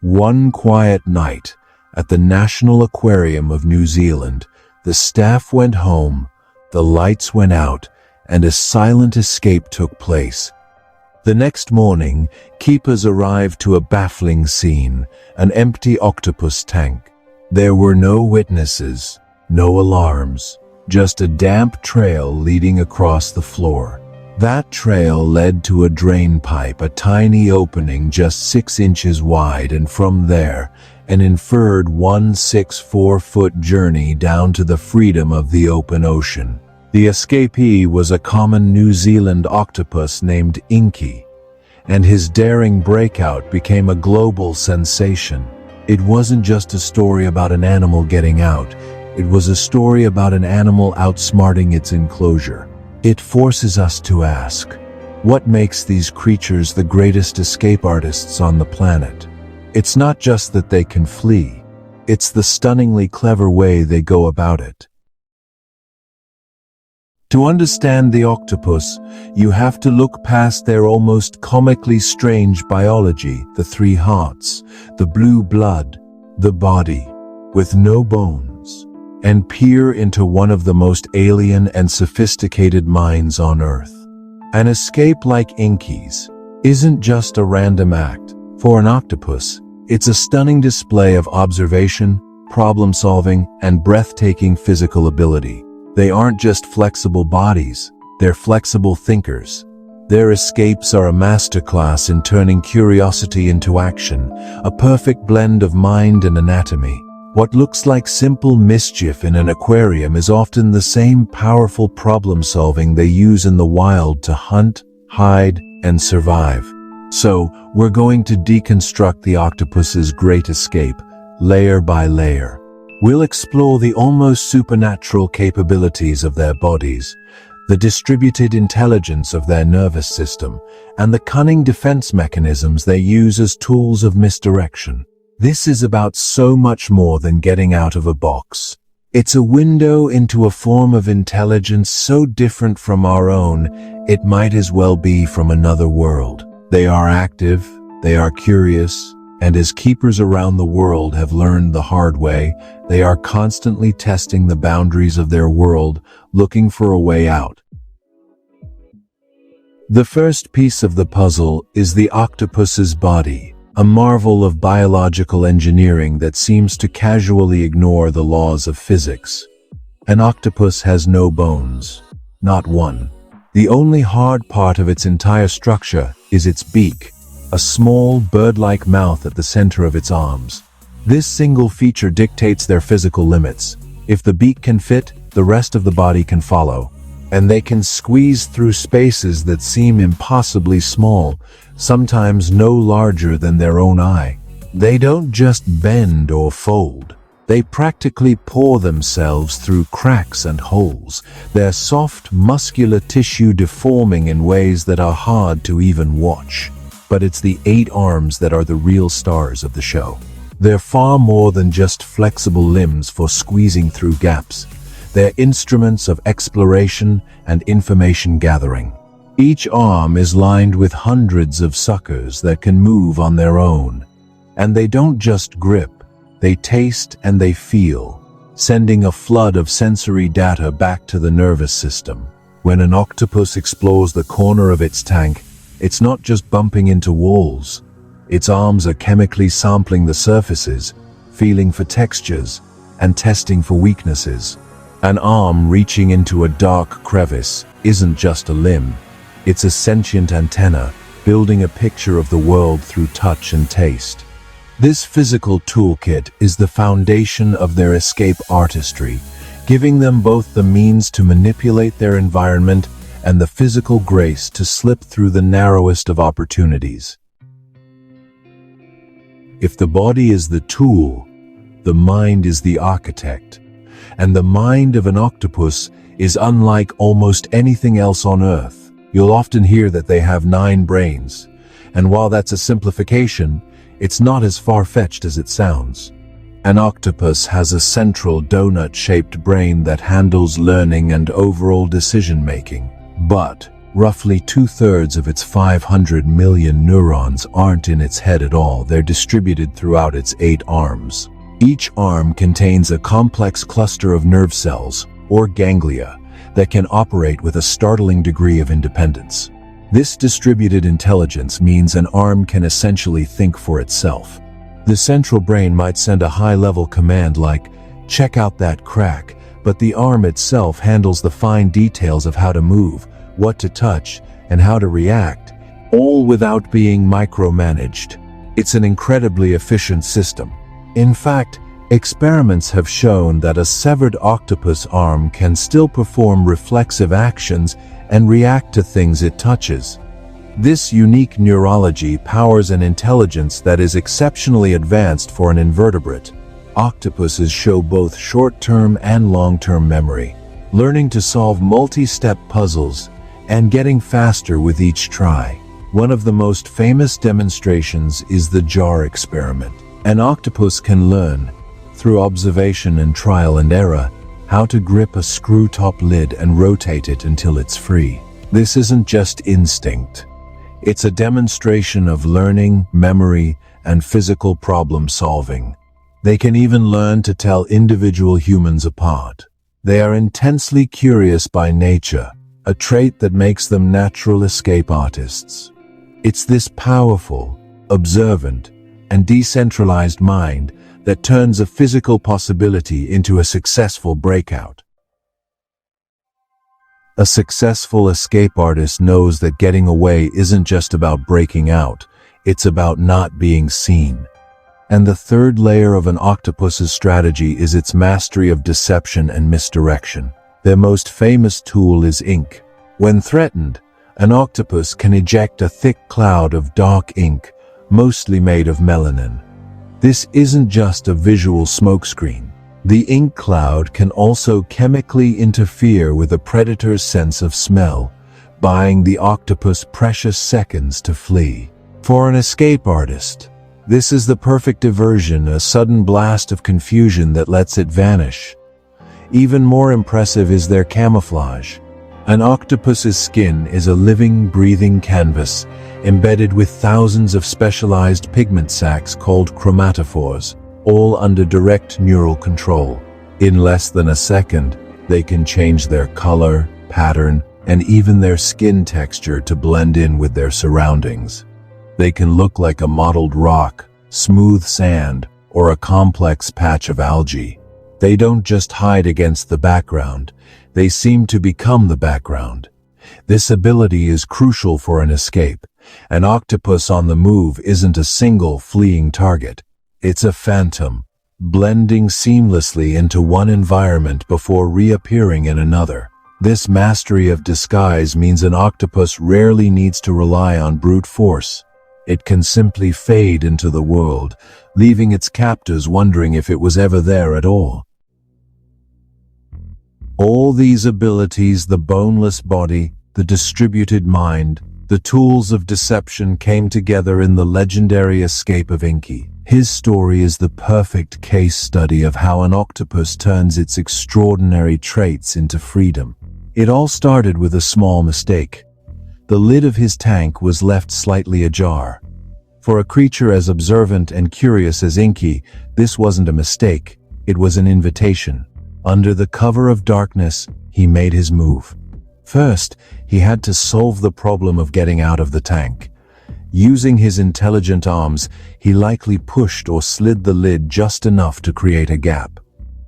One quiet night, at the National Aquarium of New Zealand, the staff went home, the lights went out, and a silent escape took place. The next morning, keepers arrived to a baffling scene, an empty octopus tank. There were no witnesses, no alarms, just a damp trail leading across the floor. That trail led to a drain pipe, a tiny opening just 6 inches wide, and from there, an inferred 164-foot journey down to the freedom of the open ocean. The escapee was a common New Zealand octopus named Inky, and his daring breakout became a global sensation. It wasn't just a story about an animal getting out, it was a story about an animal outsmarting its enclosure. It forces us to ask, what makes these creatures the greatest escape artists on the planet? It's not just that they can flee, it's the stunningly clever way they go about it. To understand the octopus, you have to look past their almost comically strange biology, the 3 hearts, the blue blood, the body, with no bones, and peer into one of the most alien and sophisticated minds on Earth. An escape like Inky's isn't just a random act. For an octopus, it's a stunning display of observation, problem-solving, and breathtaking physical ability. They aren't just flexible bodies, they're flexible thinkers. Their escapes are a masterclass in turning curiosity into action, a perfect blend of mind and anatomy. What looks like simple mischief in an aquarium is often the same powerful problem-solving they use in the wild to hunt, hide, and survive. So, we're going to deconstruct the octopus's great escape, layer by layer. We'll explore the almost supernatural capabilities of their bodies, the distributed intelligence of their nervous system, and the cunning defense mechanisms they use as tools of misdirection. This is about so much more than getting out of a box. It's a window into a form of intelligence so different from our own, it might as well be from another world. They are active, they are curious, and as keepers around the world have learned the hard way, they are constantly testing the boundaries of their world, looking for a way out. The first piece of the puzzle is the octopus's body, a marvel of biological engineering that seems to casually ignore the laws of physics. An octopus has no bones, not one. The only hard part of its entire structure is its beak, a small bird-like mouth at the center of its arms. This single feature dictates their physical limits. If the beak can fit, the rest of the body can follow. And they can squeeze through spaces that seem impossibly small, sometimes no larger than their own eye. They don't just bend or fold. They practically pour themselves through cracks and holes, their soft, muscular tissue deforming in ways that are hard to even watch. But it's the 8 arms that are the real stars of the show. They're far more than just flexible limbs for squeezing through gaps. They're instruments of exploration and information gathering. Each arm is lined with hundreds of suckers that can move on their own. And they don't just grip, they taste and they feel, sending a flood of sensory data back to the nervous system. When an octopus explores the corner of its tank, it's not just bumping into walls. Its arms are chemically sampling the surfaces, feeling for textures, and testing for weaknesses. An arm reaching into a dark crevice isn't just a limb. It's a sentient antenna, building a picture of the world through touch and taste. This physical toolkit is the foundation of their escape artistry, giving them both the means to manipulate their environment and the physical grace to slip through the narrowest of opportunities. If the body is the tool, the mind is the architect, and the mind of an octopus is unlike almost anything else on Earth. You'll often hear that they have 9 brains, and while that's a simplification, it's not as far-fetched as it sounds. An octopus has a central donut-shaped brain that handles learning and overall decision-making. But Roughly 2/3 of its 500 million neurons aren't in its head at all. They're distributed throughout its 8 arms. Each arm contains a complex cluster of nerve cells, or ganglia, that can operate with a startling degree of independence. This distributed intelligence means an arm can essentially think for itself. The central brain might send a high-level command like, "Check out that crack," but the arm itself handles the fine details of how to move, what to touch, and how to react, all without being micromanaged. It's an incredibly efficient system. In fact, experiments have shown that a severed octopus arm can still perform reflexive actions and react to things it touches. This unique neurology powers an intelligence that is exceptionally advanced for an invertebrate. Octopuses show both short-term and long-term memory, learning to solve multi-step puzzles and getting faster with each try. One of the most famous demonstrations is the jar experiment. An octopus can learn, through observation and trial and error, how to grip a screw-top lid and rotate it until it's free. This isn't just instinct. It's a demonstration of learning, memory, and physical problem solving. They can even learn to tell individual humans apart. They are intensely curious by nature, a trait that makes them natural escape artists. It's this powerful, observant, and decentralized mind that turns a physical possibility into a successful breakout. A successful escape artist knows that getting away isn't just about breaking out, it's about not being seen. And the third layer of an octopus's strategy is its mastery of deception and misdirection. Their most famous tool is ink. When threatened, an octopus can eject a thick cloud of dark ink, mostly made of melanin. This isn't just a visual smokescreen. The ink cloud can also chemically interfere with a predator's sense of smell, buying the octopus precious seconds to flee. For an escape artist, this is the perfect diversion, a sudden blast of confusion that lets it vanish. Even more impressive is their camouflage. An octopus's skin is a living, breathing canvas, embedded with thousands of specialized pigment sacs called chromatophores, all under direct neural control. In less than a second, they can change their color, pattern, and even their skin texture to blend in with their surroundings. They can look like a mottled rock, smooth sand, or a complex patch of algae. They don't just hide against the background, they seem to become the background. This ability is crucial for an escape. An octopus on the move isn't a single fleeing target. It's a phantom, blending seamlessly into one environment before reappearing in another. This mastery of disguise means an octopus rarely needs to rely on brute force. It can simply fade into the world, leaving its captors wondering if it was ever there at all. All these abilities, the boneless body, the distributed mind, the tools of deception came together in the legendary escape of Inky. His story is the perfect case study of how an octopus turns its extraordinary traits into freedom. It all started with a small mistake. The lid of his tank was left slightly ajar. For a creature as observant and curious as Inky, this wasn't a mistake, it was an invitation. Under the cover of darkness, he made his move. First, he had to solve the problem of getting out of the tank. Using his intelligent arms, he likely pushed or slid the lid just enough to create a gap.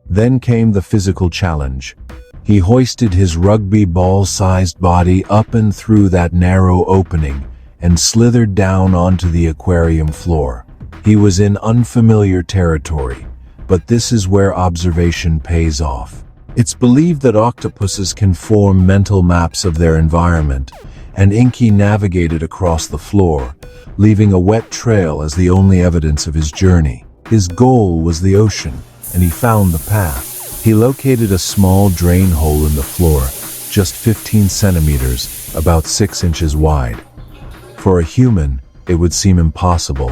Then came the physical challenge. He hoisted his rugby ball-sized body up and through that narrow opening and slithered down onto the aquarium floor. He was in unfamiliar territory, but this is where observation pays off. It's believed that octopuses can form mental maps of their environment, and Inky navigated across the floor, leaving a wet trail as the only evidence of his journey. His goal was the ocean, and he found the path. He located a small drain hole in the floor, just 15 centimeters, about 6 inches wide. For a human, it would seem impossible.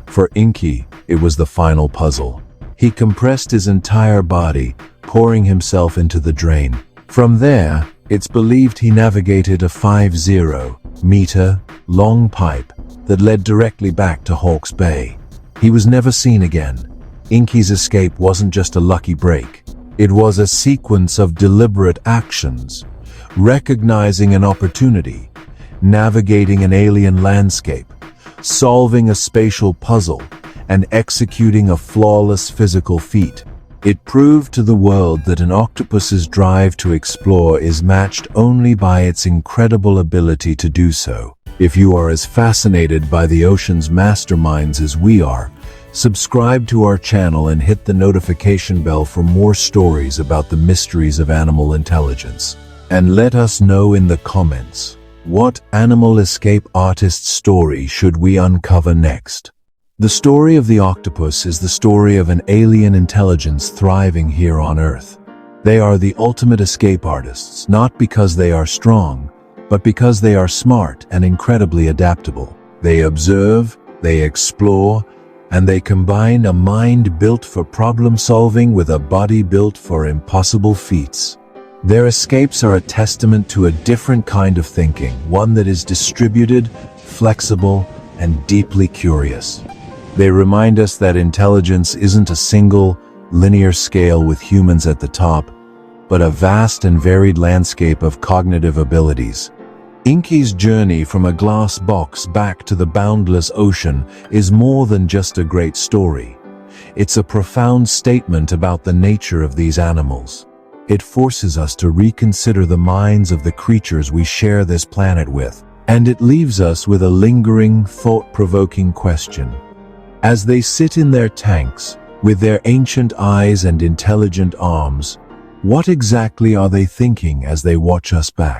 For Inky, it was the final puzzle. He compressed his entire body, pouring himself into the drain. From there, It's believed he navigated a 50-meter long pipe that led directly back to Hawke's Bay. He was never seen again. Inky's escape wasn't just a lucky break. It was a sequence of deliberate actions, recognizing an opportunity, navigating an alien landscape, solving a spatial puzzle, and executing a flawless physical feat. It proved to the world that an octopus's drive to explore is matched only by its incredible ability to do so. If you are as fascinated by the ocean's masterminds as we are, subscribe to our channel and hit the notification bell for more stories about the mysteries of animal intelligence. And let us know in the comments, what animal escape artist story should we uncover next? The story of the octopus is the story of an alien intelligence thriving here on Earth. They are the ultimate escape artists, not because they are strong, but because they are smart and incredibly adaptable. They observe, they explore, and they combine a mind built for problem solving with a body built for impossible feats. Their escapes are a testament to a different kind of thinking, one that is distributed, flexible, and deeply curious. They remind us that intelligence isn't a single, linear scale with humans at the top, but a vast and varied landscape of cognitive abilities. Inky's journey from a glass box back to the boundless ocean is more than just a great story. It's a profound statement about the nature of these animals. It forces us to reconsider the minds of the creatures we share this planet with, and it leaves us with a lingering, thought-provoking question. As they sit in their tanks, with their ancient eyes and intelligent arms, what exactly are they thinking as they watch us back?